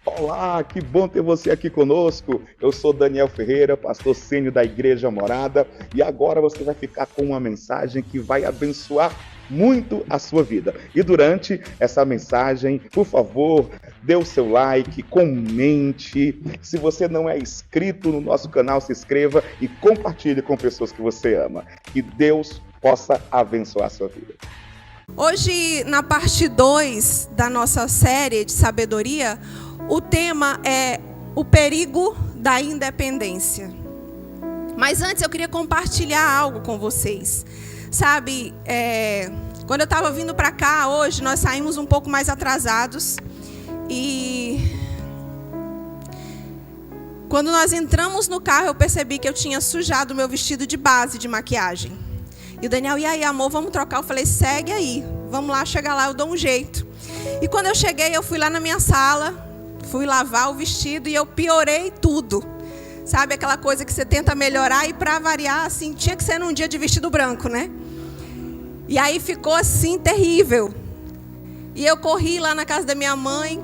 Olá, que bom ter você aqui conosco. Eu sou Daniel Ferreira, pastor sênior da Igreja Morada, e agora você vai ficar com uma mensagem que vai abençoar muito a sua vida. E durante essa mensagem, por favor, dê o seu like, comente. Se você não é inscrito no nosso canal, se inscreva e compartilhe com pessoas que você ama. Que Deus possa abençoar a sua vida. Hoje, na parte 2 da nossa série de sabedoria, o tema é o perigo da independência. Mas antes eu queria compartilhar algo com vocês. Sabe, quando eu estava vindo para cá hoje, nós saímos um pouco mais atrasados. E quando nós entramos no carro, eu percebi que eu tinha sujado o meu vestido de base de maquiagem. E o Daniel, e aí, amor, vamos trocar? Eu falei, segue aí, vamos lá, chegar lá, eu dou um jeito. E quando eu cheguei, eu fui lá na minha sala, fui lavar o vestido e eu piorei tudo. Sabe, aquela coisa que você tenta melhorar e para variar, assim, tinha que ser num dia de vestido branco, né? E aí ficou assim, terrível. E eu corri lá na casa da minha mãe,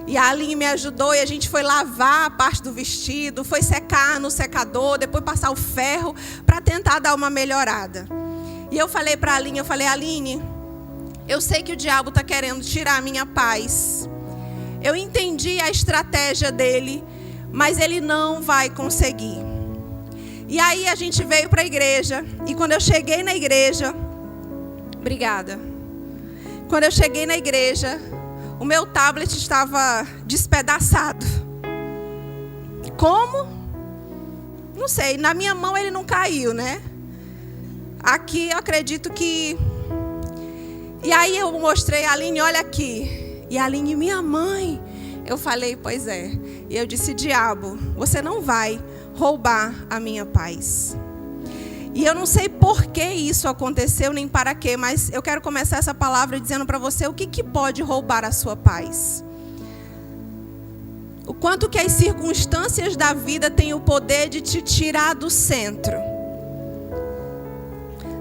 e a Aline me ajudou, e a gente foi lavar a parte do vestido, foi secar no secador, depois passar o ferro, para tentar dar uma melhorada. E eu falei para a Aline, Aline, eu sei que o diabo está querendo tirar a minha paz. Eu entendi a estratégia dele, mas ele não vai conseguir. E aí a gente veio para a igreja, e quando eu cheguei na igreja, obrigada. Quando eu cheguei na igreja, o meu tablet estava despedaçado. Como? Não sei, na minha mão ele não caiu, né? Aqui eu acredito que... E aí eu mostrei a Aline, olha aqui. E a Aline, minha mãe. Eu falei, pois é. E eu disse, diabo, você não vai roubar a minha paz. E eu não sei por que isso aconteceu, nem para quê, mas eu quero começar essa palavra dizendo para você o que pode roubar a sua paz. O quanto que as circunstâncias da vida têm o poder de te tirar do centro.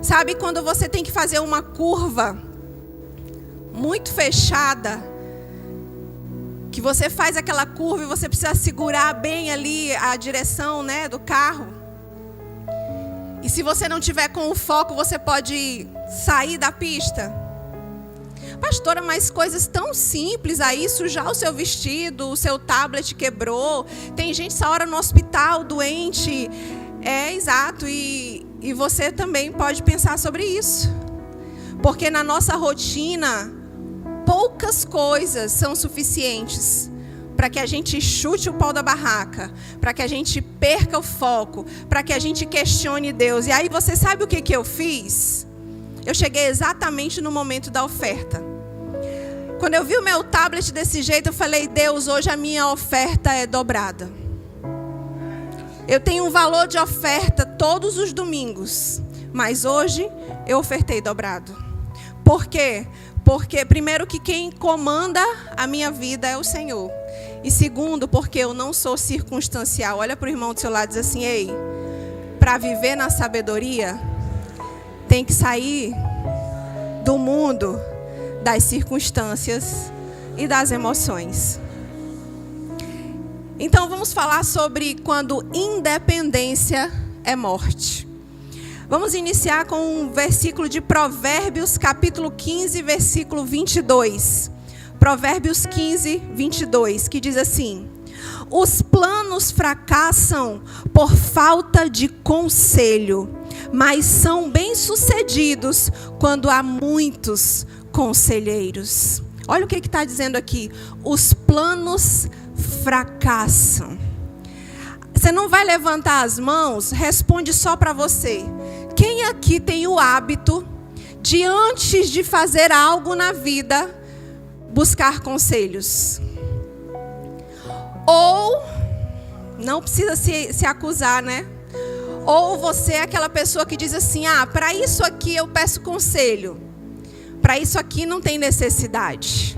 Sabe quando você tem que fazer uma curva muito fechada, que você faz aquela curva e você precisa segurar bem ali a direção, né, do carro. E se você não tiver com o foco, você pode sair da pista. Pastora, mas coisas tão simples aí, sujar o seu vestido, o seu tablet quebrou. Tem gente essa hora no hospital, doente. É, exato. E você também pode pensar sobre isso. Porque na nossa rotina, poucas coisas são suficientes para que a gente chute o pau da barraca, para que a gente perca o foco, para que a gente questione Deus. E aí você sabe o que eu fiz? Eu cheguei exatamente no momento da oferta. Quando eu vi o meu tablet desse jeito, eu falei, Deus, hoje a minha oferta é dobrada. Eu tenho um valor de oferta todos os domingos, mas hoje eu ofertei dobrado. Por quê? Porque, primeiro, que quem comanda a minha vida é o Senhor. E segundo, porque eu não sou circunstancial. Olha para o irmão do seu lado e diz assim, ei, para viver na sabedoria, tem que sair do mundo das circunstâncias e das emoções. Então, vamos falar sobre quando independência é morte. Vamos iniciar com um versículo de Provérbios, capítulo 15, versículo 22. Provérbios 15, 22, que diz assim: os planos fracassam por falta de conselho, mas são bem-sucedidos quando há muitos conselheiros. Olha o que está dizendo aqui. Os planos fracassam. Você não vai levantar as mãos, responde só para você. Quem aqui tem o hábito de, antes de fazer algo na vida, buscar conselhos? Ou, não precisa se acusar, né? Ou você é aquela pessoa que diz assim, para isso aqui eu peço conselho. Para isso aqui não tem necessidade.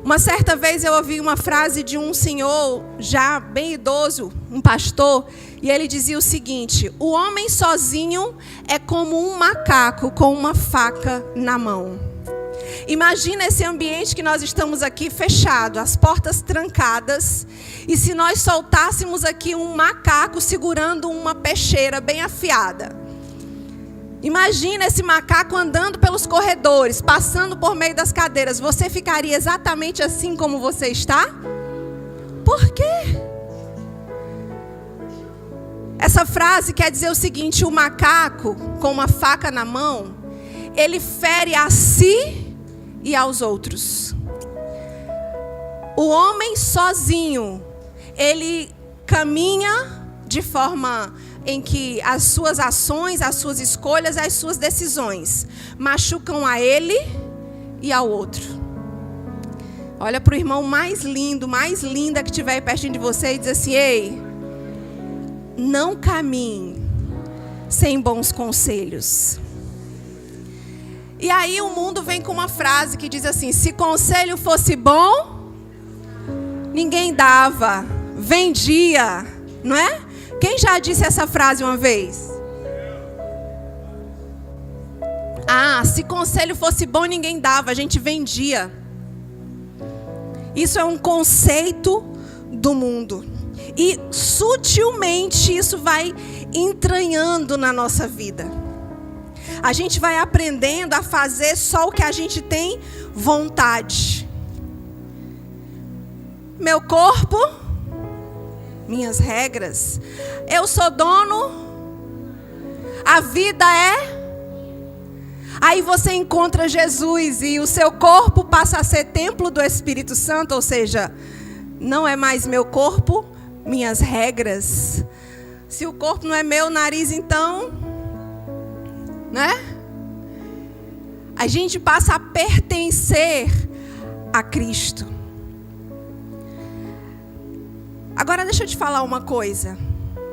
Uma certa vez eu ouvi uma frase de um senhor já bem idoso, um pastor, E ele dizia o seguinte: o homem sozinho é como um macaco com uma faca na mão. Imagina esse ambiente que nós estamos aqui fechado, as portas trancadas. E se nós soltássemos aqui um macaco segurando uma peixeira bem afiada. Imagina esse macaco andando pelos corredores, passando por meio das cadeiras. Você ficaria exatamente assim como você está? Por quê? Essa frase quer dizer o seguinte: o macaco com uma faca na mão, ele fere a si e aos outros. O homem sozinho, ele caminha de forma em que as suas ações, as suas escolhas, as suas decisões machucam a ele e ao outro. Olha para o irmão mais lindo, mais linda que estiver aí pertinho de você e diz assim: ei, não caminhe sem bons conselhos. E aí o mundo vem com uma frase que diz assim: se conselho fosse bom, ninguém dava, vendia, não é? Quem já disse essa frase uma vez? Ah, se conselho fosse bom, ninguém dava, a gente vendia. Isso é um conceito do mundo. E sutilmente isso vai entranhando na nossa vida. A gente vai aprendendo a fazer só o que a gente tem vontade. Meu corpo, minhas regras. Eu sou dono. A vida é. Aí você encontra Jesus e o seu corpo passa a ser templo do Espírito Santo, ou seja, não é mais meu corpo, minhas regras. Se o corpo não é meu, nariz então, né? A gente passa a pertencer a Cristo. Agora deixa eu te falar uma coisa.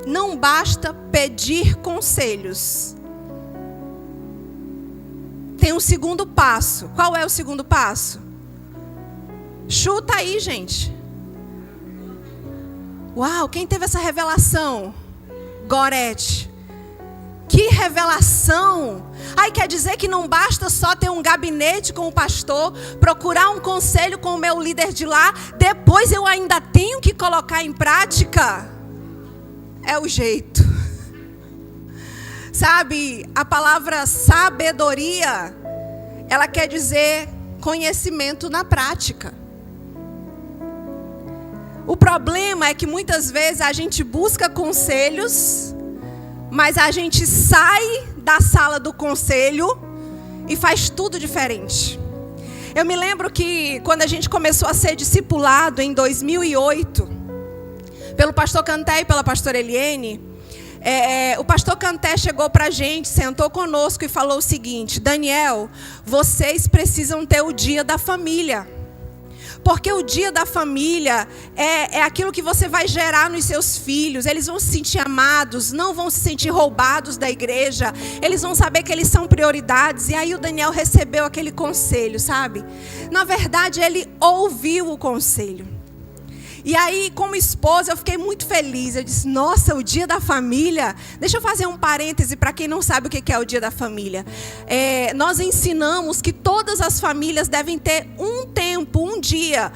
Não basta pedir conselhos. Tem um segundo passo. Qual é o segundo passo? Chuta aí, gente. Uau, quem teve essa revelação? Gorete. Que revelação! Aí quer dizer que não basta só ter um gabinete com o pastor, procurar um conselho com o meu líder de lá, depois eu ainda tenho que colocar em prática? É o jeito. Sabe, a palavra sabedoria, ela quer dizer conhecimento na prática. O problema é que muitas vezes a gente busca conselhos, mas a gente sai da sala do conselho e faz tudo diferente. Eu me lembro que quando a gente começou a ser discipulado em 2008, pelo pastor Canté e pela pastora Eliene, o pastor Canté chegou para a gente, sentou conosco e falou o seguinte: Daniel, vocês precisam ter o dia da família. Porque o dia da família é aquilo que você vai gerar nos seus filhos. Eles vão se sentir amados, não vão se sentir roubados da igreja. Eles vão saber que eles são prioridades. E aí o Daniel recebeu aquele conselho, sabe? Na verdade, ele ouviu o conselho. E aí, como esposa, eu fiquei muito feliz. Eu disse, nossa, o dia da família. Deixa eu fazer um parêntese para quem não sabe o que é o dia da família. Nós ensinamos que todas as famílias devem ter um tempo, um dia.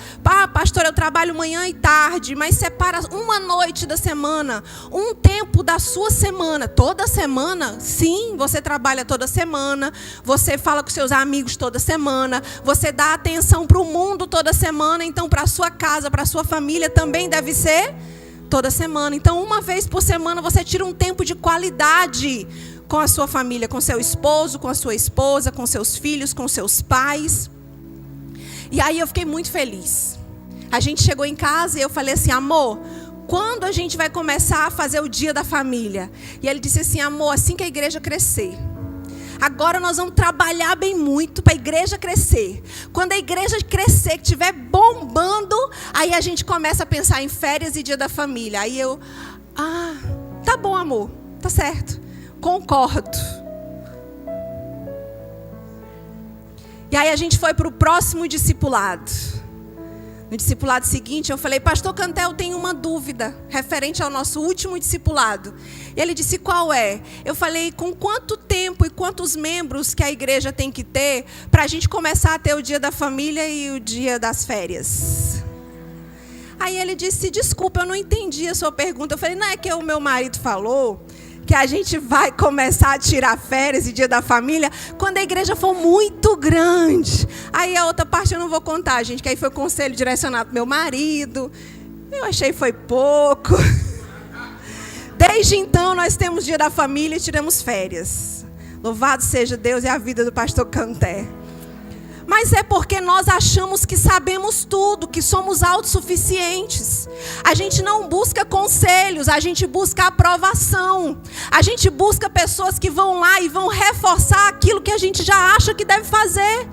Pastor, eu trabalho manhã e tarde, mas separa uma noite da semana, um tempo da sua semana. Toda semana? Sim, você trabalha toda semana. Você fala com seus amigos toda semana. Você dá atenção para o mundo toda semana. Então, para a sua casa, para a sua família, também deve ser toda semana. Então, uma vez por semana você tira um tempo de qualidade com a sua família, com seu esposo, com a sua esposa, com seus filhos, com seus pais. E aí eu fiquei muito feliz. A gente chegou em casa e eu falei assim, amor, quando a gente vai começar a fazer o dia da família? E ele disse assim, amor, assim que a igreja crescer. Agora nós vamos trabalhar bem muito para a igreja crescer. Quando a igreja crescer, que estiver bombando, aí a gente começa a pensar em férias e dia da família. Aí eu, tá bom, amor, tá certo, concordo. E aí a gente foi para o próximo discipulado. No discipulado seguinte, eu falei: pastor Canté, eu tenho uma dúvida referente ao nosso último discipulado. Ele disse: qual é? Eu falei: com quanto tempo e quantos membros que a igreja tem que ter para a gente começar a ter o dia da família e o dia das férias? Aí ele disse: desculpa, eu não entendi a sua pergunta. Eu falei: não é que o meu marido falou que a gente vai começar a tirar férias e dia da família quando a igreja for muito grande. Aí a outra parte eu não vou contar, gente, que aí foi o conselho direcionado para meu marido. Eu achei foi pouco. Desde então nós temos dia da família e tiramos férias. Louvado seja Deus e a vida do pastor Canté. Mas é porque nós achamos que sabemos tudo, que somos autossuficientes. A gente não busca conselhos, a gente busca aprovação. A gente busca pessoas que vão lá e vão reforçar aquilo que a gente já acha que deve fazer.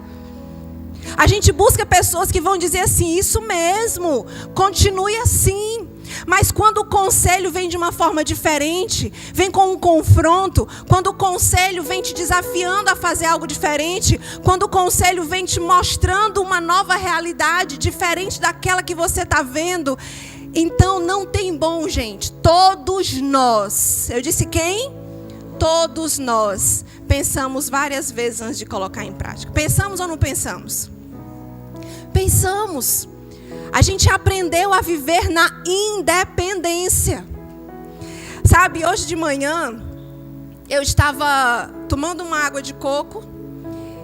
A gente busca pessoas que vão dizer assim: isso mesmo, continue assim. Mas quando o conselho vem de uma forma diferente, vem com um confronto, quando o conselho vem te desafiando a fazer algo diferente, quando o conselho vem te mostrando uma nova realidade diferente daquela que você está vendo, então não tem bom, gente. Todos nós, eu disse quem? Todos nós pensamos várias vezes antes de colocar em prática. Pensamos ou não pensamos? Pensamos. A gente aprendeu a viver na independência. Sabe, hoje de manhã, eu estava tomando uma água de coco.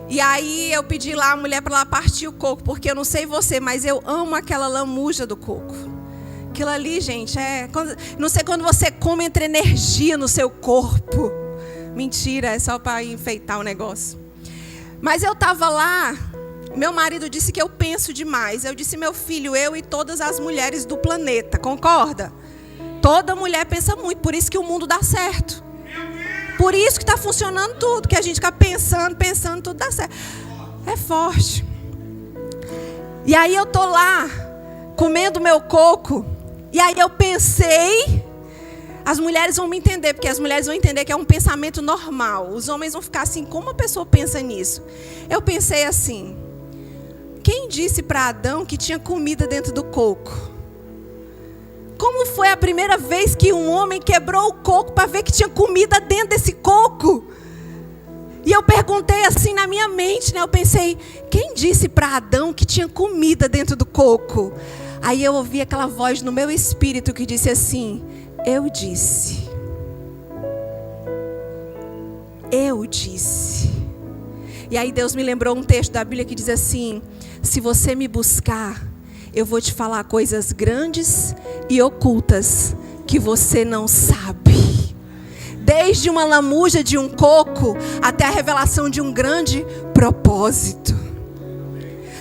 E aí eu pedi lá a mulher para ela partir o coco. Porque eu não sei você, mas eu amo aquela lamuja do coco. Aquilo ali, gente, não sei quando você come, entra energia no seu corpo. Mentira, é só para enfeitar o negócio. Mas eu estava lá. Meu marido disse que eu penso demais. Eu disse: meu filho, eu e todas as mulheres do planeta, concorda? Toda mulher pensa muito, por isso que o mundo dá certo. Por isso que está funcionando tudo, que a gente fica pensando, tudo dá certo. É forte. E aí eu tô lá, comendo meu coco, e aí eu pensei, as mulheres vão me entender, porque as mulheres vão entender que é um pensamento normal. Os homens vão ficar assim: como a pessoa pensa nisso? Eu pensei assim: quem disse para Adão que tinha comida dentro do coco? Como foi a primeira vez que um homem quebrou o coco para ver que tinha comida dentro desse coco? E eu perguntei assim na minha mente, né? Eu pensei: quem disse para Adão que tinha comida dentro do coco? Aí eu ouvi aquela voz no meu espírito que disse assim: eu disse. Eu disse. E aí Deus me lembrou um texto da Bíblia que diz assim: se você me buscar, eu vou te falar coisas grandes e ocultas que você não sabe. Desde uma lamuja de um coco até a revelação de um grande propósito.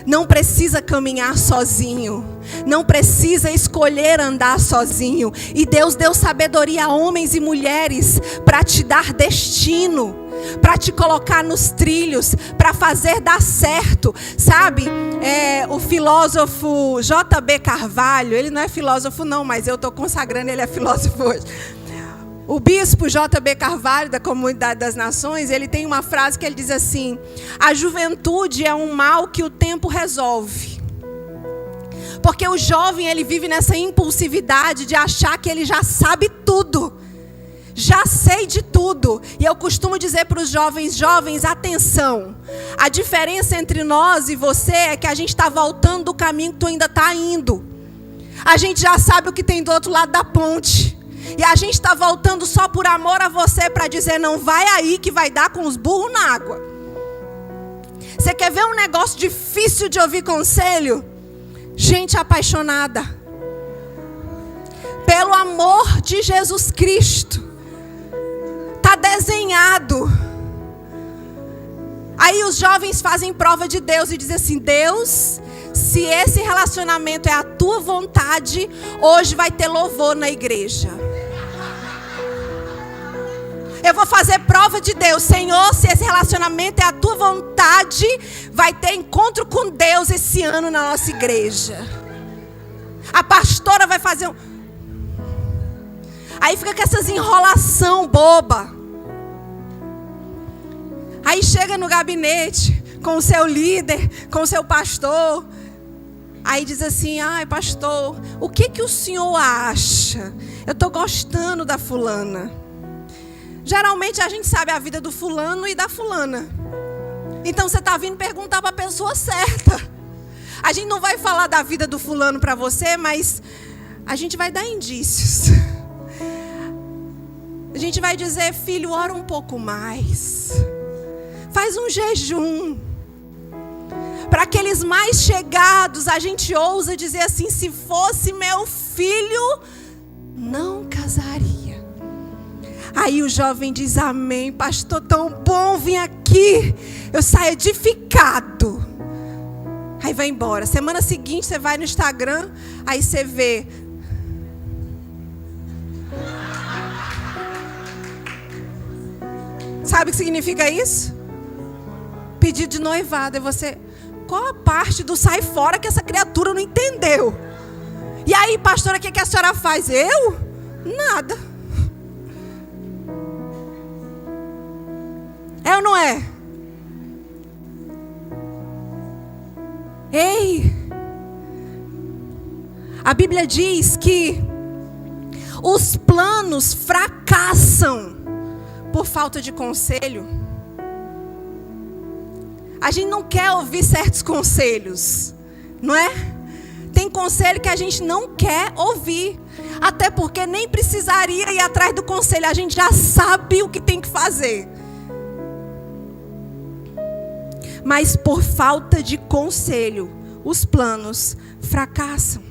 Não precisa caminhar sozinho. Não precisa escolher andar sozinho. E Deus deu sabedoria a homens e mulheres para te dar destino, para te colocar nos trilhos, para fazer dar certo. Sabe, o filósofo J.B. Carvalho, ele não é filósofo não, mas eu estou consagrando ele a filósofo hoje. O bispo J.B. Carvalho, da Comunidade das Nações, ele tem uma frase que ele diz assim: a juventude é um mal que o tempo resolve. Porque o jovem, ele vive nessa impulsividade de achar que ele já sabe tudo. Já sei de tudo. E eu costumo dizer para os jovens: atenção. A diferença entre nós e você é que a gente está voltando do caminho que tu ainda está indo. A gente já sabe o que tem do outro lado da ponte. E a gente está voltando só por amor a você para dizer: não vai aí que vai dar com os burros na água. Você quer ver um negócio difícil de ouvir conselho? Gente apaixonada pelo amor de Jesus Cristo. Está desenhado. Aí os jovens fazem prova de Deus e dizem assim: Deus, se esse relacionamento é a tua vontade, hoje vai ter louvor na igreja. Eu vou fazer prova de Deus. Senhor, se esse relacionamento é a tua vontade, vai ter encontro com Deus esse ano na nossa igreja. A pastora vai fazer Aí fica com essas enrolação boba. Aí chega no gabinete com o seu líder, com o seu pastor. Aí diz assim: ai, pastor, o que o senhor acha? Eu estou gostando da fulana. Geralmente a gente sabe a vida do fulano e da fulana. Então você está vindo perguntar para a pessoa certa. A gente não vai falar da vida do fulano para você, mas a gente vai dar indícios. A gente vai dizer: filho, ora um pouco mais. Faz um jejum. Para aqueles mais chegados, a gente ousa dizer assim: se fosse meu filho, não casaria. Aí o jovem diz: amém, pastor, tão bom vir aqui. Eu saio edificado. Aí vai embora. Semana seguinte você vai no Instagram, aí você vê. Sabe o que significa isso? Pedido de noivado. E você... Qual a parte do sai fora que essa criatura não entendeu? E aí, pastora, o que a senhora faz? Eu? Nada. É ou não é? Ei! A Bíblia diz que os planos fracassam por falta de conselho. A gente não quer ouvir certos conselhos, não é? Tem conselho que a gente não quer ouvir. Até porque nem precisaria ir atrás do conselho. A gente já sabe o que tem que fazer. Mas por falta de conselho, os planos fracassam.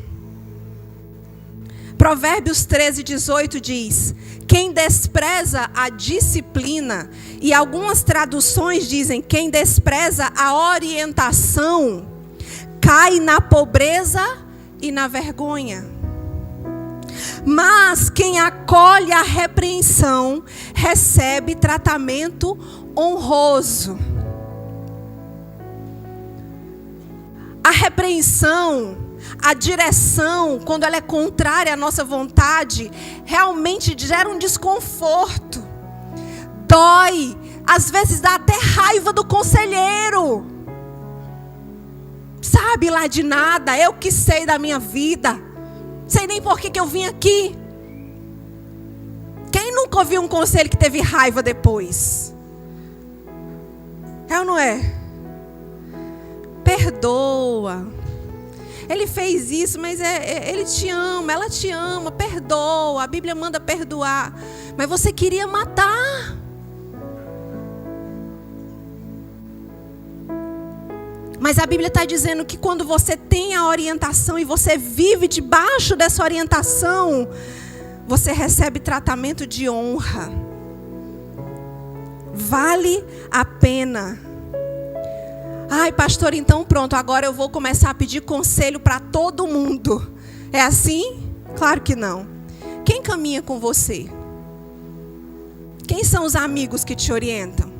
Provérbios 13:18 diz: quem despreza a disciplina, e algumas traduções dizem: quem despreza a orientação, cai na pobreza e na vergonha. Mas quem acolhe a repreensão, recebe tratamento honroso. A repreensão, a direção, quando ela é contrária à nossa vontade, realmente gera um desconforto. Dói. Às vezes dá até raiva do conselheiro. Sabe lá de nada, eu que sei da minha vida. Sei nem por que eu vim aqui. Quem nunca ouviu um conselho que teve raiva depois? É ou não é? Perdoa. Ele fez isso, mas ele te ama, ela te ama, perdoa. A Bíblia manda perdoar. Mas você queria matar. Mas a Bíblia está dizendo que quando você tem a orientação e você vive debaixo dessa orientação, você recebe tratamento de honra. Vale a pena. Ai, pastor, então pronto, agora eu vou começar a pedir conselho para todo mundo. É assim? Claro que não. Quem caminha com você? Quem são os amigos que te orientam?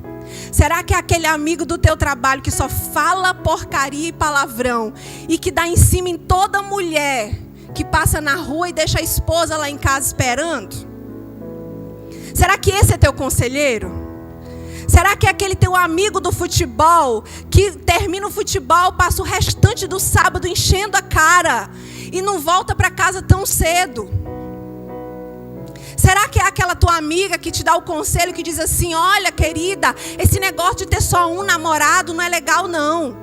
Será que é aquele amigo do teu trabalho que só fala porcaria e palavrão e que dá em cima em toda mulher que passa na rua e deixa a esposa lá em casa esperando? Será que esse é teu conselheiro? Será que é aquele teu amigo do futebol que termina o futebol, passa o restante do sábado enchendo a cara e não volta para casa tão cedo? Será que é aquela tua amiga que te dá o conselho que diz assim: olha, querida, esse negócio de ter só um namorado não é legal não?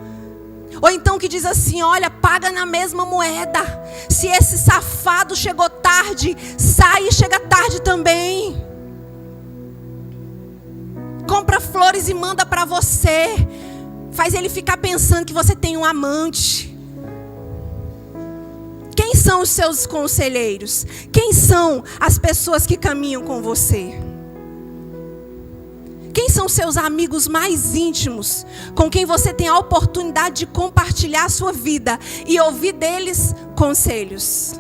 Ou então que diz assim: olha, paga na mesma moeda. Se esse safado chegou tarde, sai e chega tarde também. Compra flores e manda para você. Faz ele ficar pensando que você tem um amante. Quem são os seus conselheiros? Quem são as pessoas que caminham com você? Quem são seus amigos mais íntimos, com quem você tem a oportunidade de compartilhar a sua vida e ouvir deles conselhos?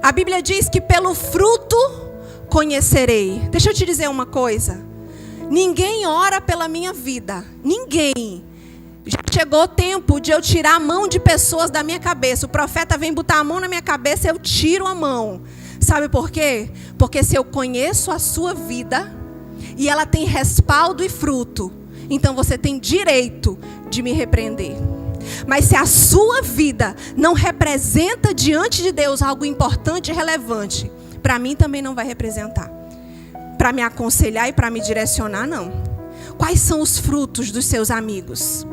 A Bíblia diz que pelo fruto conhecerei. Deixa eu te dizer uma coisa. Ninguém ora pela minha vida. Ninguém. Já chegou o tempo de eu tirar a mão de pessoas da minha cabeça. O profeta vem botar a mão na minha cabeça, eu tiro a mão. Sabe por quê? Porque se eu conheço a sua vida e ela tem respaldo e fruto, então você tem direito de me repreender. Mas se a sua vida não representa diante de Deus algo importante e relevante, para mim também não vai representar. Para me aconselhar e para me direcionar, não. Quais são os frutos dos seus amigos?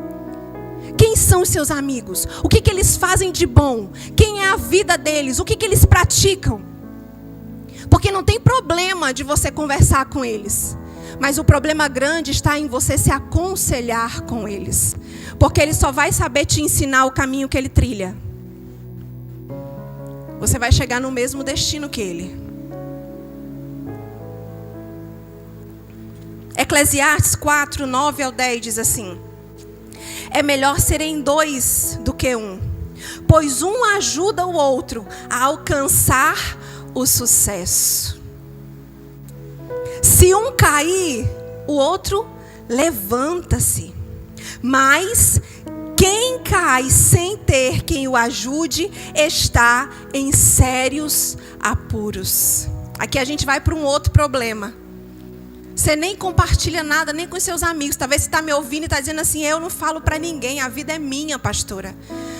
Quem são os seus amigos? O que eles fazem de bom? Quem é a vida deles? O que eles praticam? Porque não tem problema de você conversar com eles. Mas o problema grande está em você se aconselhar com eles. Porque ele só vai saber te ensinar o caminho que ele trilha. Você vai chegar no mesmo destino que ele. Eclesiastes 4, 9 ao 10 diz assim: é melhor serem dois do que um, pois um ajuda o outro a alcançar o sucesso. Se um cair, o outro levanta-se. Mas quem cai sem ter quem o ajude está em sérios apuros. Aqui a gente vai para um outro problema. Você nem compartilha nada, nem com seus amigos. Talvez você está me ouvindo e está dizendo assim: eu não falo para ninguém, a vida é minha, pastora.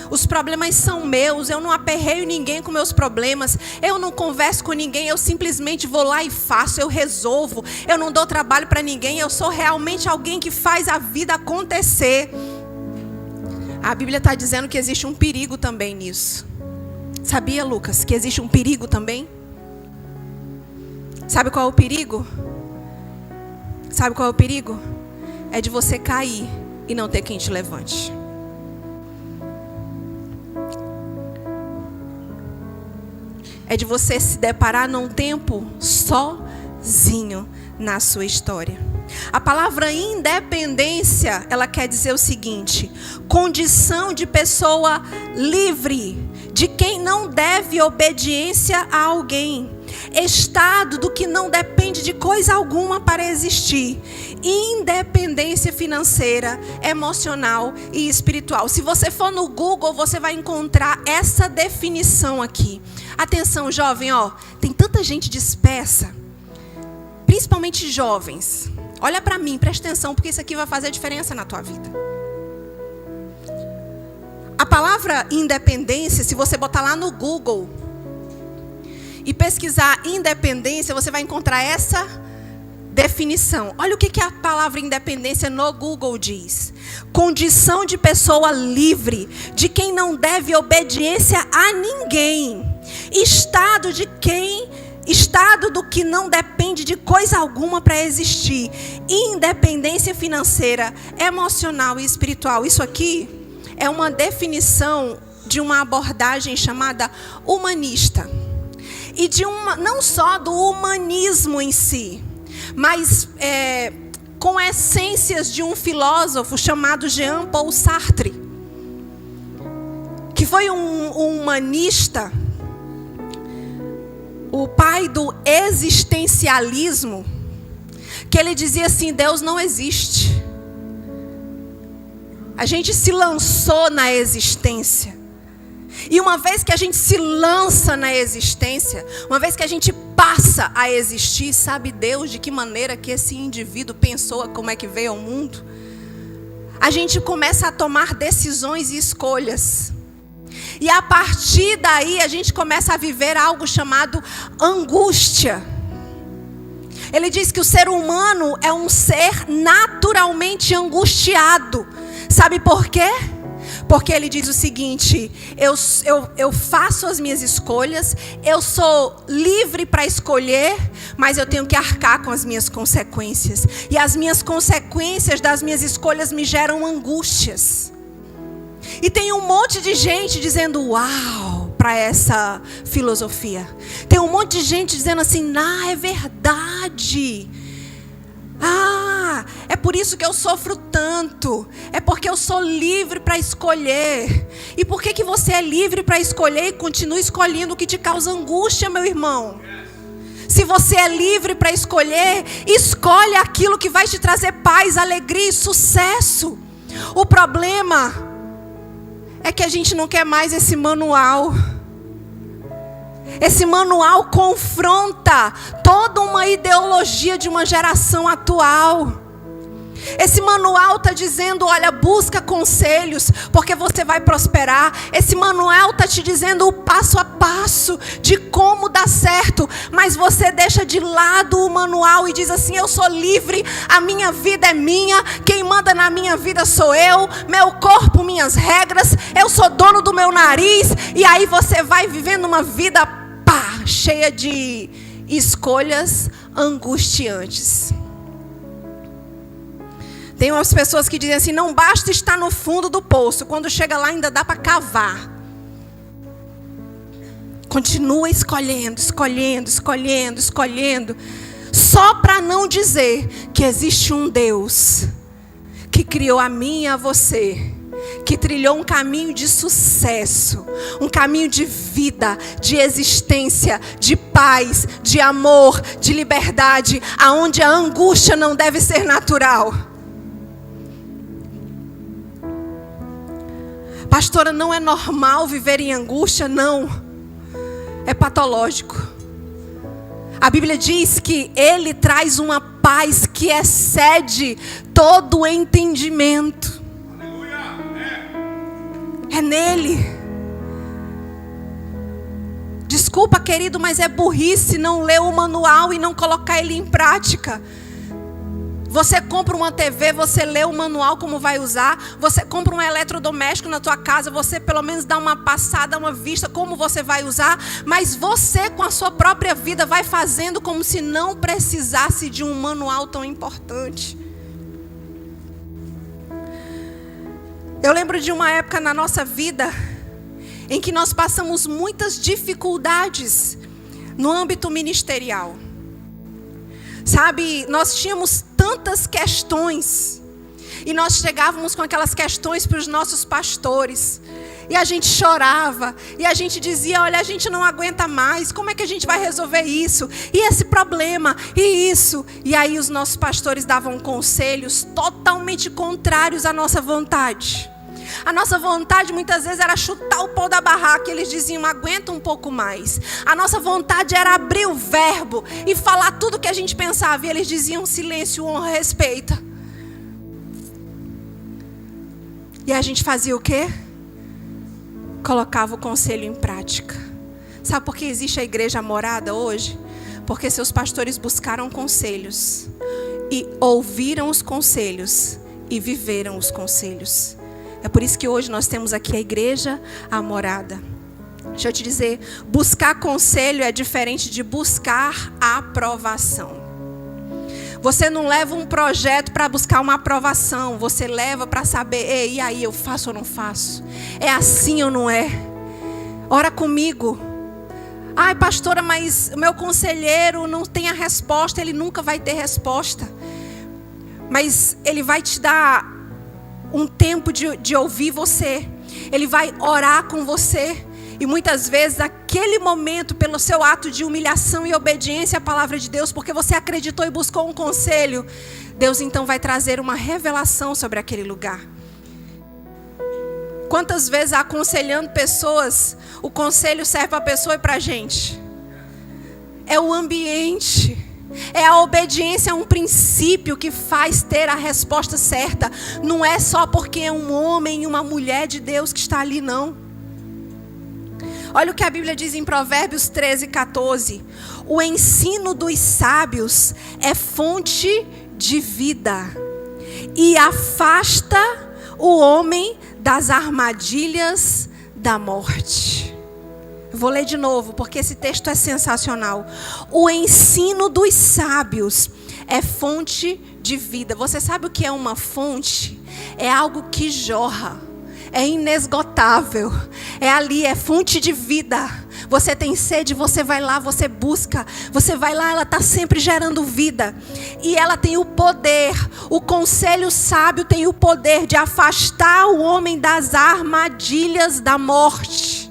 Os problemas são meus, eu não aperreio ninguém com meus problemas. Eu não converso com ninguém, eu simplesmente vou lá e faço, eu resolvo. Eu não dou trabalho para ninguém, eu sou realmente alguém que faz a vida acontecer. A Bíblia está dizendo que existe um perigo também nisso. Sabia, Lucas, que existe um perigo também? Sabe qual é o perigo? Sabe qual é o perigo? É de você cair e não ter quem te levante. É de você se deparar num tempo sozinho na sua história. A palavra independência, ela quer dizer o seguinte: condição de pessoa livre, de quem não deve obediência a alguém. Estado do que não depende de coisa alguma para existir. Independência financeira, emocional e espiritual. Se você for no Google, você vai encontrar essa definição aqui. Atenção, jovem, ó, tem tanta gente dispersa, principalmente jovens. Olha para mim, presta atenção, porque isso aqui vai fazer diferença na tua vida. A palavra independência, se você botar lá no Google e pesquisar independência, você vai encontrar essa definição. Olha o que a palavra independência no Google diz: condição de pessoa livre, de quem não deve obediência a ninguém. Estado do que não depende de coisa alguma para existir. Independência financeira, emocional e espiritual. Isso aqui é uma definição de uma abordagem chamada humanista. E não só do humanismo em si, mas com essências de um filósofo chamado Jean-Paul Sartre, que foi um humanista, o pai do existencialismo, que ele dizia assim: Deus não existe. A gente se lançou na existência. E uma vez que a gente se lança na existência, uma vez que a gente passa a existir, sabe Deus de que maneira que esse indivíduo pensou, como é que veio ao mundo? A gente começa a tomar decisões e escolhas. E a partir daí a gente começa a viver algo chamado angústia. Ele diz que o ser humano é um ser naturalmente angustiado. Sabe por quê? Porque ele diz o seguinte: eu faço as minhas escolhas, eu sou livre para escolher, mas eu tenho que arcar com as minhas consequências. E as minhas consequências das minhas escolhas me geram angústias. E tem um monte de gente dizendo uau para essa filosofia. Tem um monte de gente dizendo assim: é verdade. É por isso que eu sofro tanto. É porque eu sou livre para escolher. E por que você é livre para escolher e continua escolhendo o que te causa angústia, meu irmão? Se você é livre para escolher, escolhe aquilo que vai te trazer paz, alegria e sucesso. O problema é que a gente não quer mais esse manual. Esse manual confronta toda uma ideologia de uma geração atual. Esse manual está dizendo, olha, busca conselhos, porque você vai prosperar. Esse manual está te dizendo o passo a passo de como dar certo. Mas você deixa de lado o manual e diz assim, eu sou livre, a minha vida é minha, quem manda na minha vida sou eu, meu corpo, minhas regras, eu sou dono do meu nariz. E aí você vai vivendo uma vida, cheia de escolhas angustiantes. Tem umas pessoas que dizem assim, não basta estar no fundo do poço, quando chega lá ainda dá para cavar. Continua escolhendo, só para não dizer que existe um Deus que criou a mim e a você, que trilhou um caminho de sucesso, um caminho de vida, de existência, de paz, de amor, de liberdade, aonde a angústia não deve ser natural. Pastora, não é normal viver em angústia? Não. É patológico. A Bíblia diz que Ele traz uma paz que excede todo o entendimento. Aleluia. É nele. Desculpa, querido, mas é burrice não ler o manual e não colocar ele em prática. Você compra uma TV, você lê o manual como vai usar. Você compra um eletrodoméstico na tua casa, você pelo menos dá uma passada, uma vista como você vai usar. Mas você com a sua própria vida vai fazendo como se não precisasse de um manual tão importante. Eu lembro de uma época na nossa vida em que nós passamos muitas dificuldades no âmbito ministerial. Sabe, nós tínhamos tantas questões. E nós chegávamos com aquelas questões para os nossos pastores. E a gente chorava. E a gente dizia, olha, a gente não aguenta mais. Como é que a gente vai resolver isso? E esse problema? E isso? E aí os nossos pastores davam conselhos totalmente contrários à nossa vontade. A nossa vontade muitas vezes era chutar o pau da barraca. Eles diziam, aguenta um pouco mais. A nossa vontade era abrir o verbo e falar tudo o que a gente pensava. E eles diziam, silêncio, honra, respeita. E a gente fazia o quê? Colocava o conselho em prática. Sabe por que existe a igreja morada hoje? Porque seus pastores buscaram conselhos e ouviram os conselhos e viveram os conselhos. É por isso que hoje nós temos aqui a igreja, a morada. Deixa eu te dizer, buscar conselho é diferente de buscar aprovação. Você não leva um projeto para buscar uma aprovação. Você leva para saber, e aí, eu faço ou não faço? É assim ou não é? Ora comigo. Ai, pastora, mas o meu conselheiro não tem a resposta. Ele nunca vai ter resposta. Mas ele vai te dar um tempo de ouvir você. Ele vai orar com você. E muitas vezes aquele momento, pelo seu ato de humilhação e obediência à palavra de Deus, porque você acreditou e buscou um conselho, Deus então vai trazer uma revelação sobre aquele lugar. Quantas vezes aconselhando pessoas, o conselho serve para a pessoa e para a gente? É o ambiente. É a obediência a um princípio que faz ter a resposta certa. Não é só porque é um homem e uma mulher de Deus que está ali, não. Olha o que a Bíblia diz em Provérbios 13:14. O ensino dos sábios é fonte de vida e afasta o homem das armadilhas da morte. Vou ler de novo, porque esse texto é sensacional. O ensino dos sábios é fonte de vida. Você sabe o que é uma fonte? É algo que jorra. É inesgotável. É ali, é fonte de vida. Você tem sede, você vai lá, você busca. Você vai lá, ela está sempre gerando vida. E ela tem o poder. O conselho sábio tem o poder de afastar o homem das armadilhas da morte.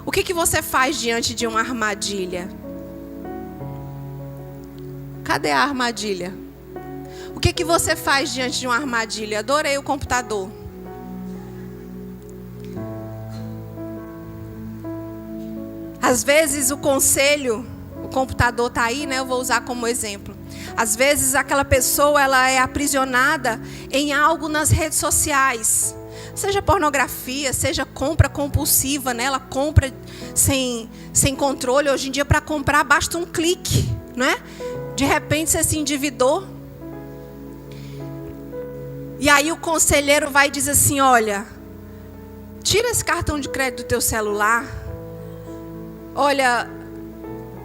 O que você faz diante de uma armadilha? Cadê a armadilha? O que você faz diante de uma armadilha? Adorei o computador. Às vezes o conselho computador está aí, né? Eu vou usar como exemplo. Às vezes aquela pessoa ela é aprisionada em algo nas redes sociais. Seja pornografia, seja compra compulsiva, né? Ela compra sem controle. Hoje em dia, para comprar, basta um clique, né? De repente, você se endividou. E aí o conselheiro vai e diz assim, olha, tira esse cartão de crédito do teu celular. Olha,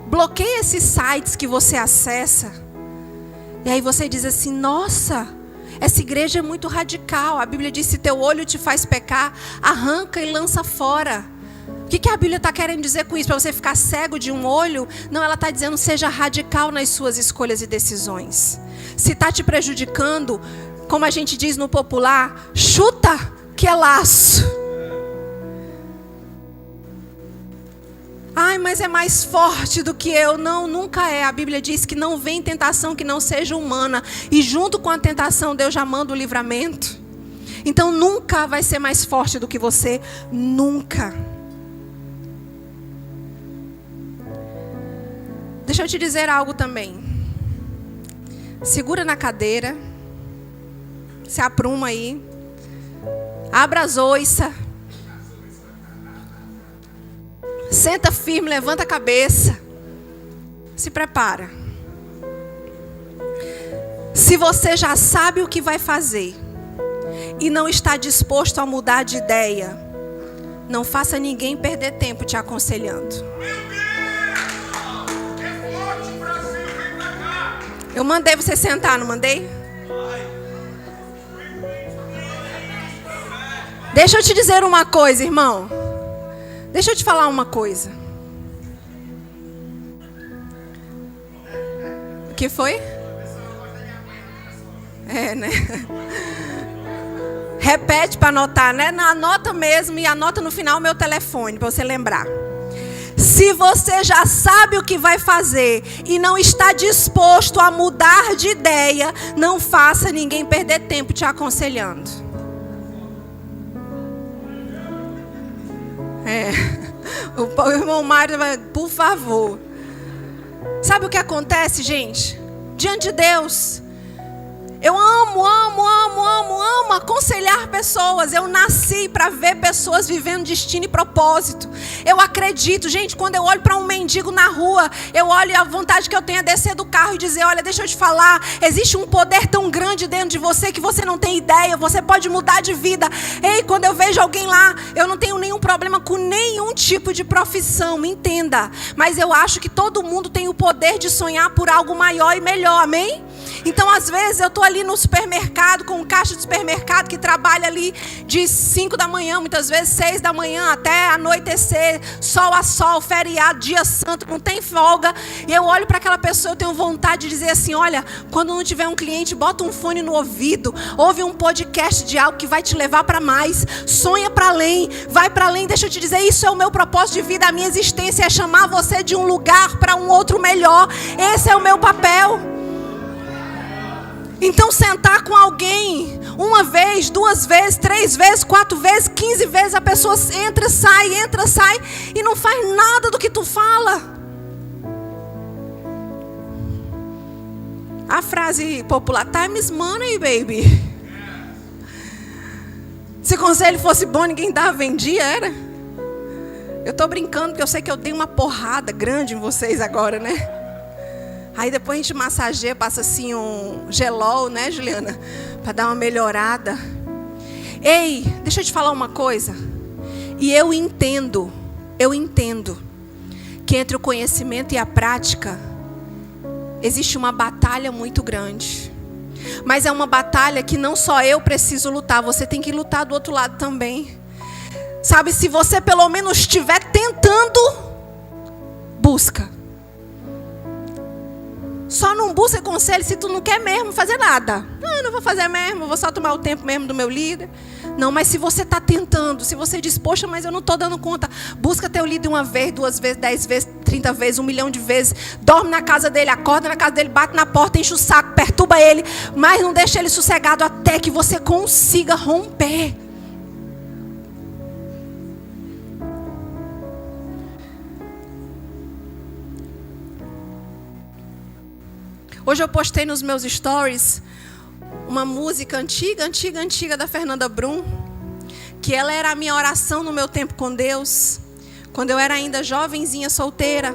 bloqueia esses sites que você acessa. E aí você diz assim, nossa, essa igreja é muito radical. A Bíblia diz, se teu olho te faz pecar, arranca e lança fora. O que a Bíblia está querendo dizer com isso? Para você ficar cego de um olho? Não, ela está dizendo, seja radical nas suas escolhas e decisões. Se está te prejudicando, como a gente diz no popular, chuta que é laço. Ai, mas é mais forte do que eu. Não, nunca é. A Bíblia diz que não vem tentação que não seja humana. E junto com a tentação, Deus já manda o livramento. Então nunca vai ser mais forte do que você. Nunca. Deixa eu te dizer algo também. Segura na cadeira. Se apruma aí. Abra as oiças. Senta firme, levanta a cabeça. Se prepara. Se você já sabe o que vai fazer e não está disposto a mudar de ideia, não faça ninguém perder tempo te aconselhando. Eu mandei você sentar, não mandei? Deixa eu te dizer uma coisa, irmão. Deixa eu te falar uma coisa. O que foi? É, né? Repete para anotar, né? Anota mesmo e anota no final o meu telefone para você lembrar. Se você já sabe o que vai fazer e não está disposto a mudar de ideia, não faça ninguém perder tempo te aconselhando. O irmão Mário vai, por favor. Sabe o que acontece, gente? Diante de Deus, eu amo aconselhar pessoas. Eu nasci para ver pessoas vivendo destino e propósito. Eu acredito, gente, quando eu olho para um mendigo na rua, eu olho e a vontade que eu tenho é descer do carro e dizer, olha, deixa eu te falar, existe um poder tão grande dentro de você que você não tem ideia, você pode mudar de vida. Ei, quando eu vejo alguém lá, eu não tenho nenhum problema com nenhum tipo de profissão, me entenda. Mas eu acho que todo mundo tem o poder de sonhar por algo maior e melhor, amém? Então, às vezes, eu estou ali no supermercado, com um caixa de supermercado que trabalha ali de 5 da manhã, muitas vezes 6 da manhã, até anoitecer, sol a sol, feriado, dia santo, não tem folga. E eu olho para aquela pessoa, eu tenho vontade de dizer assim, olha, quando não tiver um cliente, bota um fone no ouvido, ouve um podcast de algo que vai te levar para mais, sonha para além, vai para além. Deixa eu te dizer, isso é o meu propósito de vida, a minha existência é chamar você de um lugar para um outro melhor. Esse é o meu papel. Então sentar com alguém, uma vez, 2 vezes, 3 vezes, 4 vezes, 15 vezes, a pessoa entra, sai, e não faz nada do que tu fala. A frase popular, time is money, baby. Se conselho fosse bom, ninguém dava, vendia, era. Eu tô brincando, porque eu sei que eu dei uma porrada grande em vocês agora, né? Aí depois a gente massageia, passa assim um gelol, né, Juliana? Para dar uma melhorada. Ei, deixa eu te falar uma coisa. E eu entendo que entre o conhecimento e a prática existe uma batalha muito grande. Mas é uma batalha que não só eu preciso lutar, você tem que lutar do outro lado também. Sabe, se você pelo menos estiver tentando, busca. Só não busca conselho se tu não quer mesmo fazer nada. Eu não vou fazer mesmo, vou só tomar o tempo mesmo do meu líder. Não, mas se você está tentando, se você diz, poxa, mas eu não estou dando conta. Busca teu líder 1 vez, 2 vezes, 10 vezes, 30 vezes, 1 milhão de vezes. Dorme na casa dele, acorda na casa dele, bate na porta, enche o saco, perturba ele. Mas não deixa ele sossegado até que você consiga romper. Hoje eu postei nos meus stories uma música antiga da Fernanda Brum, que ela era a minha oração no meu tempo com Deus, quando eu era ainda jovenzinha solteira,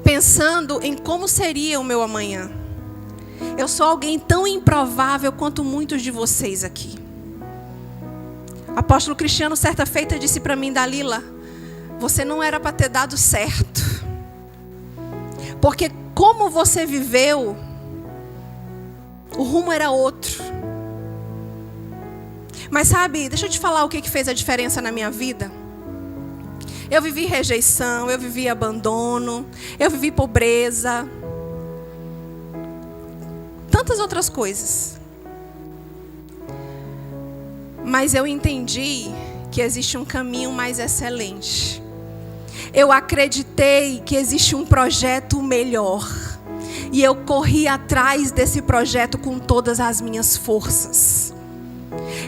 pensando em como seria o meu amanhã. Eu sou alguém tão improvável quanto muitos de vocês aqui. O apóstolo Cristiano, certa feita, disse para mim: Dalila, você não era para ter dado certo. Porque como você viveu, o rumo era outro. Mas sabe, deixa eu te falar o que fez a diferença na minha vida. Eu vivi rejeição, eu vivi abandono, eu vivi pobreza, tantas outras coisas. Mas eu entendi que existe um caminho mais excelente. Eu acreditei que existe um projeto melhor. E eu corri atrás desse projeto com todas as minhas forças.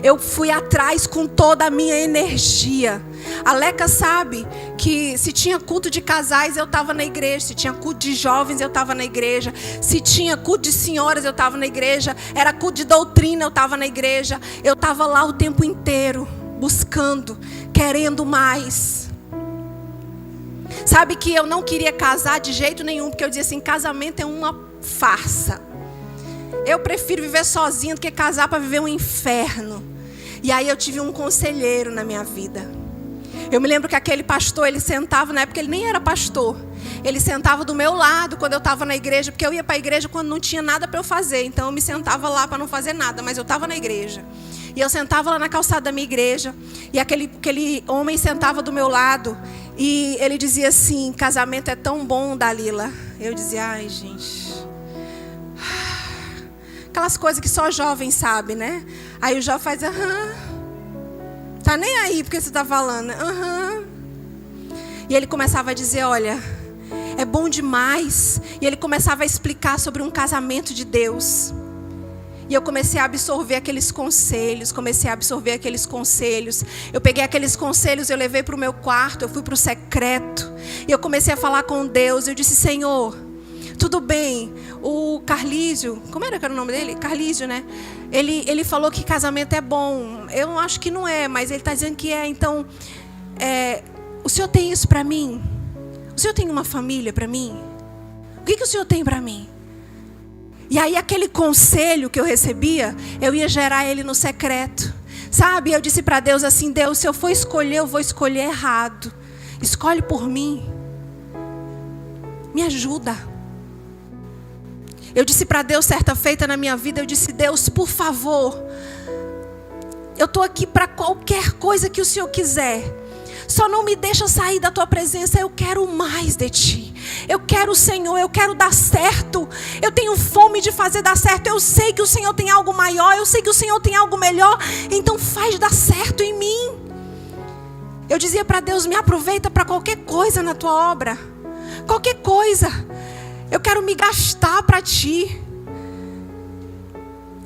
Eu fui atrás com toda a minha energia. A Leca sabe que se tinha culto de casais, eu estava na igreja. Se tinha culto de jovens, eu estava na igreja. Se tinha culto de senhoras, eu estava na igreja. Era culto de doutrina, eu estava na igreja. Eu estava lá o tempo inteiro, buscando, querendo mais. Sabe que eu não queria casar de jeito nenhum, porque eu dizia assim, casamento é uma farsa. Eu prefiro viver sozinha do que casar para viver um inferno. E aí eu tive um conselheiro na minha vida. Eu me lembro que aquele pastor, ele sentava, na época ele nem era pastor. Ele sentava do meu lado quando eu estava na igreja, porque eu ia para a igreja quando não tinha nada para eu fazer. Então eu me sentava lá para não fazer nada, mas eu estava na igreja. E eu sentava lá na calçada da minha igreja. E aquele homem sentava do meu lado. E ele dizia assim, casamento é tão bom, Dalila. Eu dizia, ai gente. Aquelas coisas que só jovem sabe, né? Aí o jovem faz, tá nem aí porque você tá falando, E ele começava a dizer, olha, é bom demais. E ele começava a explicar sobre um casamento de Deus. E eu comecei a absorver aqueles conselhos, Eu peguei aqueles conselhos, eu levei para o meu quarto, eu fui para o secreto. E eu comecei a falar com Deus. Eu disse, Senhor, tudo bem, o Carlísio, como era que era o nome dele? Carlísio, né? Ele falou que casamento é bom. Eu acho que não é, mas ele está dizendo que é. Então, o Senhor tem isso para mim? O Senhor tem uma família para mim? O que o Senhor tem para mim? E aí aquele conselho que eu recebia, eu ia gerar ele no secreto. Sabe, eu disse para Deus assim, Deus, se eu for escolher, eu vou escolher errado. Escolhe por mim. Me ajuda. Eu disse para Deus, certa feita na minha vida, eu disse, Deus, por favor, eu estou aqui para qualquer coisa que o Senhor quiser. Só não me deixa sair da tua presença, eu quero mais de ti. Eu quero o Senhor, eu quero dar certo. Eu tenho fome de fazer dar certo. Eu sei que o Senhor tem algo maior, eu sei que o Senhor tem algo melhor. Então faz dar certo em mim. Eu dizia para Deus, me aproveita para qualquer coisa na tua obra. Qualquer coisa. Eu quero me gastar para ti.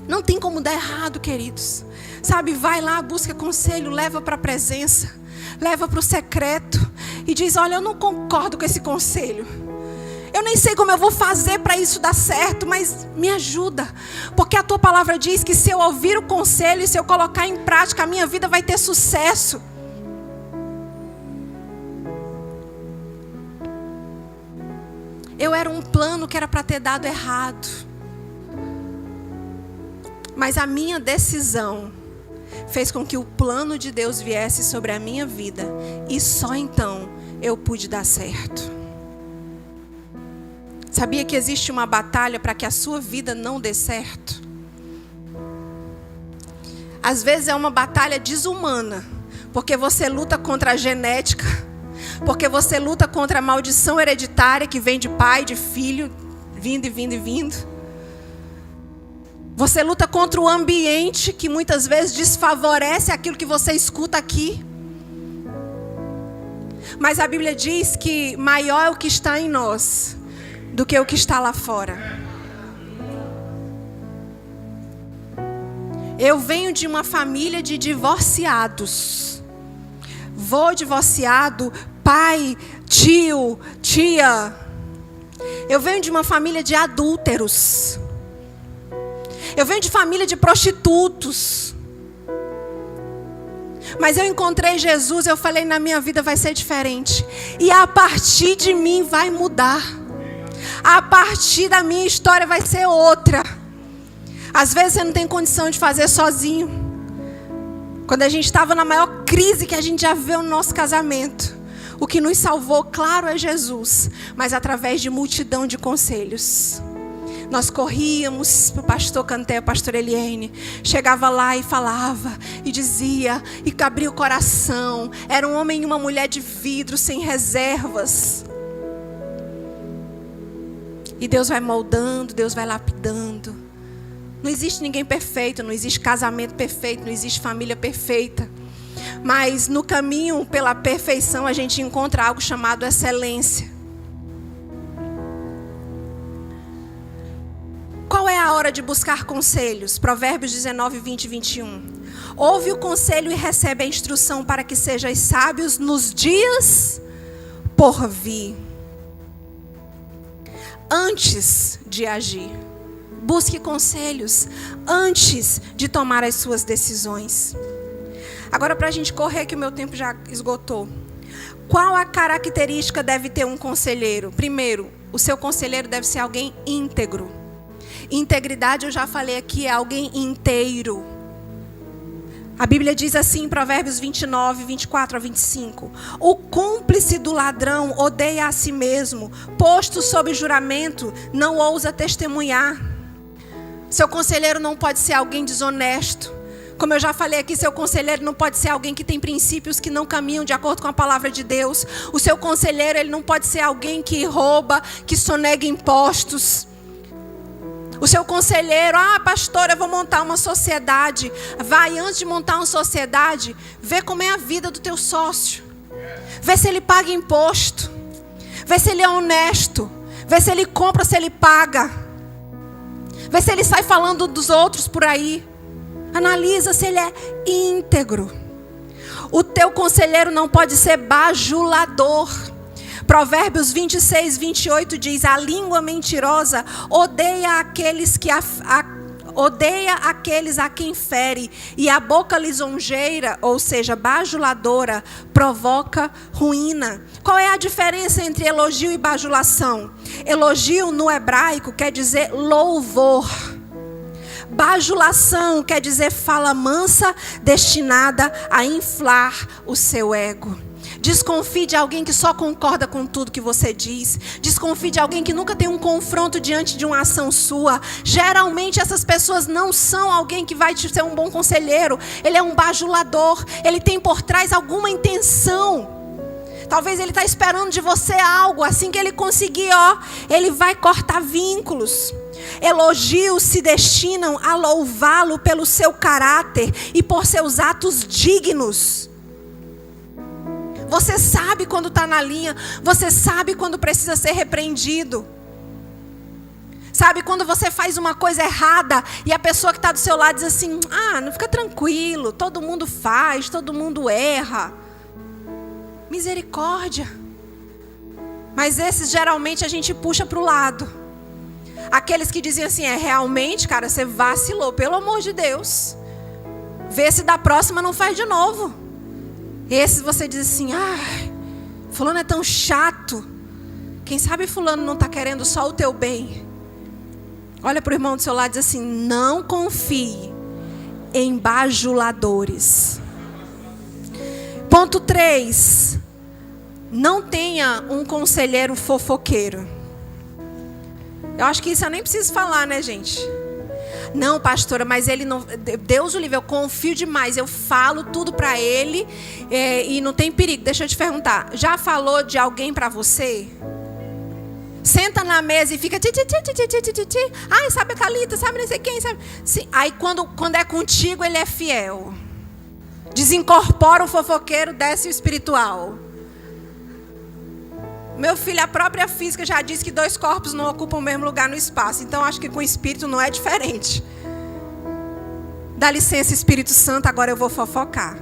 Não tem como dar errado, queridos. Sabe, vai lá, busca conselho, leva para a presença. Leva para o secreto e diz, olha, eu não concordo com esse conselho. Eu nem sei como eu vou fazer para isso dar certo, mas me ajuda. Porque a tua palavra diz que se eu ouvir o conselho e se eu colocar em prática, a minha vida vai ter sucesso. Eu era um plano que era para ter dado errado. Mas a minha decisão fez com que o plano de Deus viesse sobre a minha vida. E só então eu pude dar certo. Sabia que existe uma batalha para que a sua vida não dê certo? Às vezes é uma batalha desumana. Porque você luta contra a genética. Porque você luta contra a maldição hereditária que vem de pai, de filho, vindo e vindo e vindo. Você luta contra o ambiente que muitas vezes desfavorece aquilo que você escuta aqui. Mas a Bíblia diz que maior é o que está em nós do que o que está lá fora. Eu venho de uma família de divorciados. Vô divorciado, pai, tio, tia. Eu venho de uma família de adúlteros. Eu venho de família de prostitutos. Mas eu encontrei Jesus, eu falei, na minha vida vai ser diferente. E a partir de mim vai mudar. A partir da minha história vai ser outra. Às vezes você não tem condição de fazer sozinho. Quando a gente estava na maior crise que a gente já viu no nosso casamento, o que nos salvou, claro, é Jesus. Mas através de multidão de conselhos. Nós corríamos para o pastor Canté, a pastora Eliane. Chegava lá e falava, e dizia, e abria o coração. Era um homem e uma mulher de vidro, sem reservas. E Deus vai moldando, Deus vai lapidando. Não existe ninguém perfeito, não existe casamento perfeito, não existe família perfeita. Mas no caminho pela perfeição a gente encontra algo chamado excelência. Qual é a hora de buscar conselhos? Provérbios 19, 20 e 21. Ouve o conselho e recebe a instrução para que sejais sábios nos dias por vir. Antes de agir, busque conselhos antes de tomar as suas decisões. Agora, para a gente correr, que o meu tempo já esgotou. Qual a característica deve ter um conselheiro? Primeiro, o seu conselheiro deve ser alguém íntegro. Integridade, eu já falei aqui, é alguém inteiro. A Bíblia diz assim em Provérbios 29, 24 a 25. O cúmplice do ladrão odeia a si mesmo. Posto sob juramento, não ousa testemunhar. Seu conselheiro não pode ser alguém desonesto. Como eu já falei aqui, seu conselheiro não pode ser alguém que tem princípios que não caminham de acordo com a palavra de Deus. O seu conselheiro, ele não pode ser alguém que rouba, que sonega impostos. O seu conselheiro, pastor, eu vou montar uma sociedade. Vai, antes de montar uma sociedade, vê como é a vida do teu sócio. Vê se ele paga imposto. Vê se ele é honesto. Vê se ele compra, se ele paga. Vê se ele sai falando dos outros por aí. Analisa se ele é íntegro. O teu conselheiro não pode ser bajulador. Provérbios 26, 28 diz: a língua mentirosa odeia aqueles a quem fere, e a boca lisonjeira, ou seja, bajuladora, provoca ruína. Qual é a diferença entre elogio e bajulação? Elogio no hebraico quer dizer louvor. Bajulação quer dizer fala mansa, destinada a inflar o seu ego. Desconfie de alguém que só concorda com tudo que você diz. Desconfie de alguém que nunca tem um confronto diante de uma ação sua. Geralmente essas pessoas não são alguém que vai te ser um bom conselheiro. Ele é um bajulador. Ele tem por trás alguma intenção. Talvez ele está esperando de você algo. Assim que ele conseguir, ele vai cortar vínculos. Elogios se destinam a louvá-lo pelo seu caráter e por seus atos dignos. Você sabe quando está na linha. Você sabe quando precisa ser repreendido. Sabe quando você faz uma coisa errada e a pessoa que está do seu lado diz assim: não fica tranquilo, todo mundo faz, todo mundo erra. Misericórdia. Mas esses geralmente a gente puxa para o lado. Aqueles que dizem assim: realmente, cara, você vacilou, pelo amor de Deus. Vê se da próxima não faz de novo. Esses você diz assim: fulano é tão chato. Quem sabe fulano não está querendo só o teu bem. Olha para o irmão do seu lado e diz assim: não confie em bajuladores. Ponto 3. Não tenha um conselheiro fofoqueiro. Eu acho que isso eu nem preciso falar, né, gente? Não, pastora, mas ele não... Deus o livre, eu confio demais. Eu falo tudo para ele e não tem perigo. Deixa eu te perguntar. Já falou de alguém para você? Senta na mesa e fica... Ai, sabe a Thalita, sabe não sei quem, sabe... Sim. Aí quando é contigo, ele é fiel. Desincorpora o fofoqueiro, desce o espiritual. Meu filho, a própria física já diz que 2 corpos não ocupam o mesmo lugar no espaço. Então, acho que com o Espírito não é diferente. Dá licença, Espírito Santo, agora eu vou fofocar.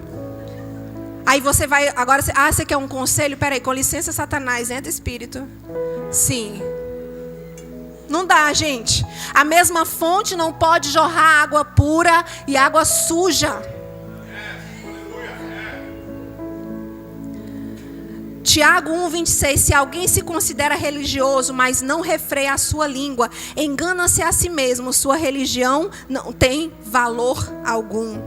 Aí você vai... Agora, você quer um conselho? Peraí, com licença, Satanás, entra Espírito. Sim. Não dá, gente. A mesma fonte não pode jorrar água pura e água suja. Tiago 1,26, se alguém se considera religioso, mas não refreia a sua língua, engana-se a si mesmo, sua religião não tem valor algum.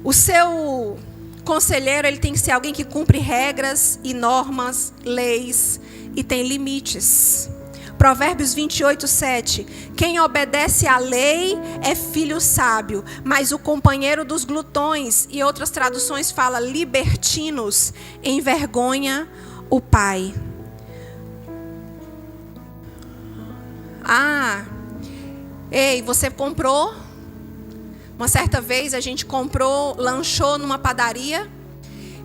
O seu conselheiro, ele tem que ser alguém que cumpre regras e normas, leis e tem limites. Provérbios 28:7, quem obedece à lei é filho sábio, mas o companheiro dos glutões, e outras traduções fala libertinos, envergonha o pai. Ei, você comprou? Uma certa vez a gente lanchou numa padaria,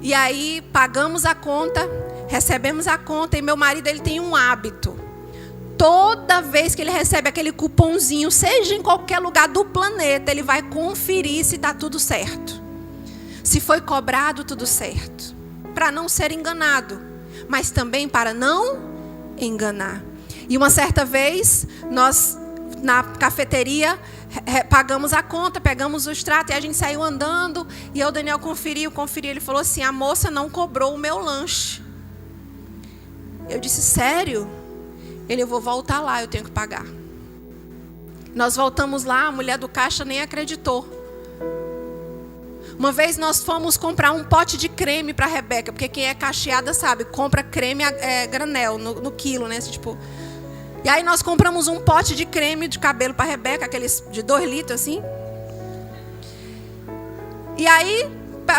e aí pagamos a conta, recebemos a conta, e meu marido, ele tem um hábito. Toda vez que ele recebe aquele cupomzinho, seja em qualquer lugar do planeta, ele vai conferir se está tudo certo. Se foi cobrado tudo certo. Para não ser enganado, mas também para não enganar. E uma certa vez, nós na cafeteria pagamos a conta, pegamos o extrato e a gente saiu andando. E o Daniel conferiu. Ele falou assim, a moça não cobrou o meu lanche. Eu disse, sério? Ele, eu vou voltar lá, eu tenho que pagar. Nós voltamos lá, a mulher do caixa nem acreditou. Uma vez nós fomos comprar um pote de creme para a Rebeca, porque quem é cacheada sabe, compra creme granel, no quilo, né? Tipo. E aí nós compramos um pote de creme de cabelo para a Rebeca, aqueles de 2 litros assim. E aí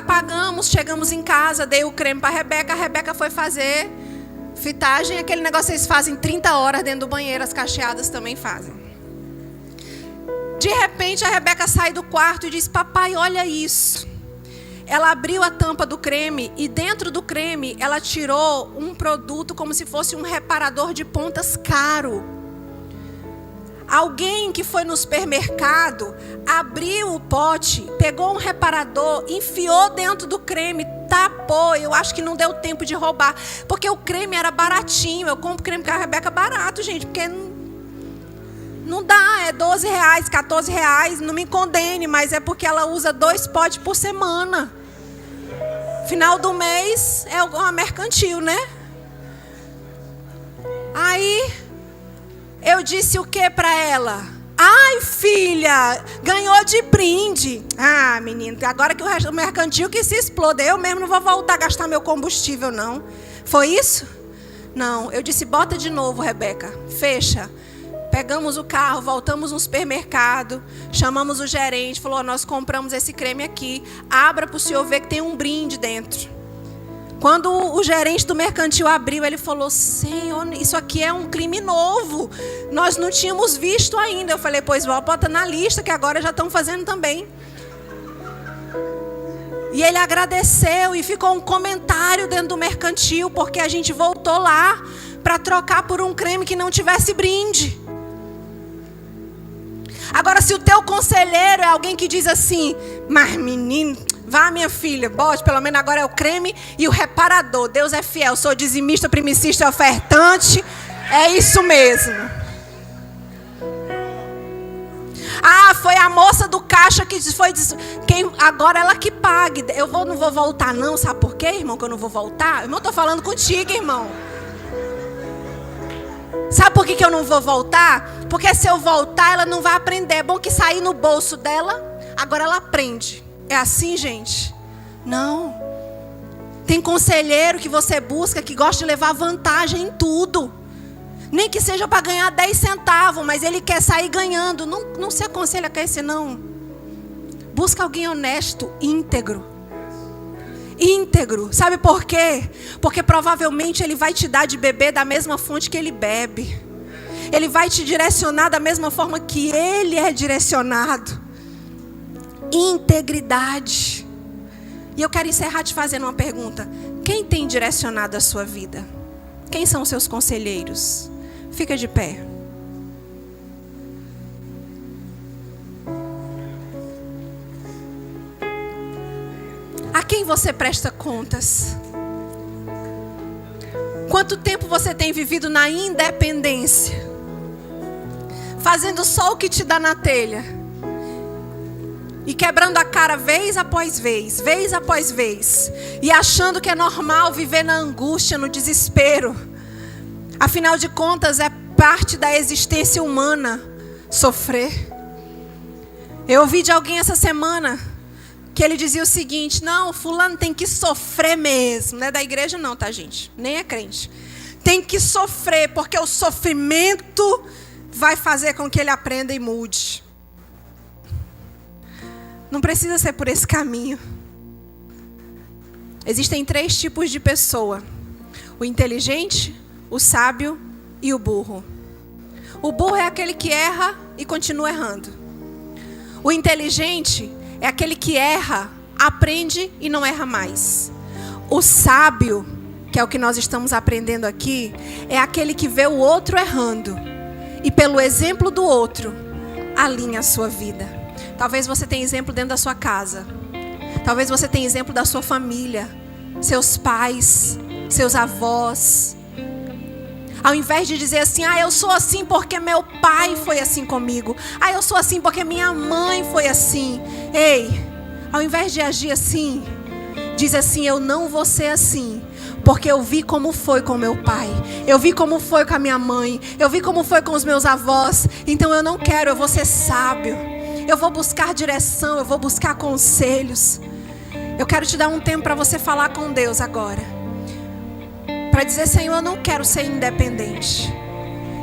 pagamos, chegamos em casa, dei o creme para a Rebeca foi fazer fitagem, aquele negócio que eles fazem 30 horas dentro do banheiro, as cacheadas também fazem. De repente a Rebeca sai do quarto e diz, papai, olha isso. Ela abriu a tampa do creme e dentro do creme ela tirou um produto como se fosse um reparador de pontas caro. Alguém que foi no supermercado, abriu o pote, pegou um reparador, enfiou dentro do creme, tapou. Eu acho que não deu tempo de roubar, porque o creme era baratinho. Eu compro creme com a Rebeca barato, gente, porque não dá, é R$12, R$14. Não me condene, mas é porque ela usa 2 potes por semana. Final do mês é uma mercantil, né? Aí eu disse o que para ela? Ai, filha, ganhou de brinde. Ah, menino, agora que o mercantil que se exploda, eu mesmo não vou voltar a gastar meu combustível, não. Foi isso? Não, eu disse, bota de novo, Rebeca, fecha. Pegamos o carro, voltamos no supermercado, chamamos o gerente, falou, nós compramos esse creme aqui, abra para o senhor ver que tem um brinde dentro. Quando o gerente do mercantil abriu, ele falou, Senhor, isso aqui é um crime novo, nós não tínhamos visto ainda. Eu falei, pois bota na lista que agora já estão fazendo também. E ele agradeceu e ficou um comentário dentro do mercantil, porque a gente voltou lá para trocar por um creme que não tivesse brinde. Agora, se o teu conselheiro é alguém que diz assim, mas menino, vá minha filha, bote, pelo menos agora é o creme e o reparador. Deus é fiel, sou dizimista, primicista e ofertante. É isso mesmo. Ah, foi a moça do caixa que foi, agora ela que pague. Não vou voltar não, sabe por quê, irmão, que eu não vou voltar? Irmão, eu estou falando contigo, irmão. Sabe por que eu não vou voltar? Porque se eu voltar, ela não vai aprender. É bom que sair no bolso dela, agora ela aprende. É assim, gente? Não. Tem conselheiro que você busca, que gosta de levar vantagem em tudo. Nem que seja para ganhar 10 centavos, mas ele quer sair ganhando. Não se aconselha com esse, não. Busca alguém honesto, íntegro. Íntegro. Sabe por quê? Porque provavelmente ele vai te dar de beber da mesma fonte que ele bebe. Ele vai te direcionar da mesma forma que ele é direcionado. Integridade. E eu quero encerrar te fazendo uma pergunta. Quem tem direcionado a sua vida? Quem são os seus conselheiros? Fica de pé. A quem você presta contas? Quanto tempo você tem vivido na independência? fazendo só o que te dá na telha. E quebrando a cara vez após vez, vez após vez. E achando que é normal viver na angústia, no desespero. Afinal de contas, é parte da existência humana sofrer. Eu ouvi de alguém essa semana que ele dizia o seguinte: não, fulano tem que sofrer mesmo. Não é da igreja não, tá, gente? Nem é crente. Tem que sofrer, porque o sofrimento vai fazer com que ele aprenda e mude. Não precisa ser por esse caminho. Existem 3 tipos de pessoa: o inteligente, o sábio e o burro. O burro é aquele que erra e continua errando. O inteligente é aquele que erra, aprende e não erra mais. O sábio, que é o que nós estamos aprendendo aqui, é aquele que vê o outro errando e pelo exemplo do outro alinha a sua vida. Talvez você tenha exemplo dentro da sua casa. Talvez você tenha exemplo da sua família, seus pais, seus avós. Ao invés de dizer assim: eu sou assim porque meu pai foi assim comigo. Eu sou assim porque minha mãe foi assim. Ei, ao invés de agir assim, diz assim: eu não vou ser assim, porque eu vi como foi com meu pai. Eu vi como foi com a minha mãe. Eu vi como foi com os meus avós. Então eu não quero, eu vou ser sábio. Eu vou buscar direção, eu vou buscar conselhos. Eu quero te dar um tempo para você falar com Deus agora. Para dizer: Senhor, eu não quero ser independente.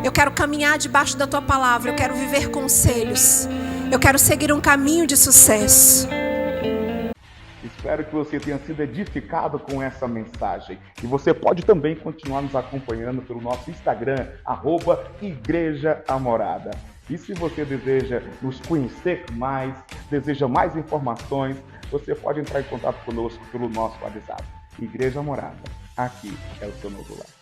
Eu quero caminhar debaixo da Tua palavra. Eu quero viver conselhos. Eu quero seguir um caminho de sucesso. Espero que você tenha sido edificado com essa mensagem. E você pode também continuar nos acompanhando pelo nosso Instagram, @Igreja Amorada. E se você deseja nos conhecer mais, deseja mais informações, você pode entrar em contato conosco pelo nosso WhatsApp. Igreja Amorada, aqui é o seu novo lar.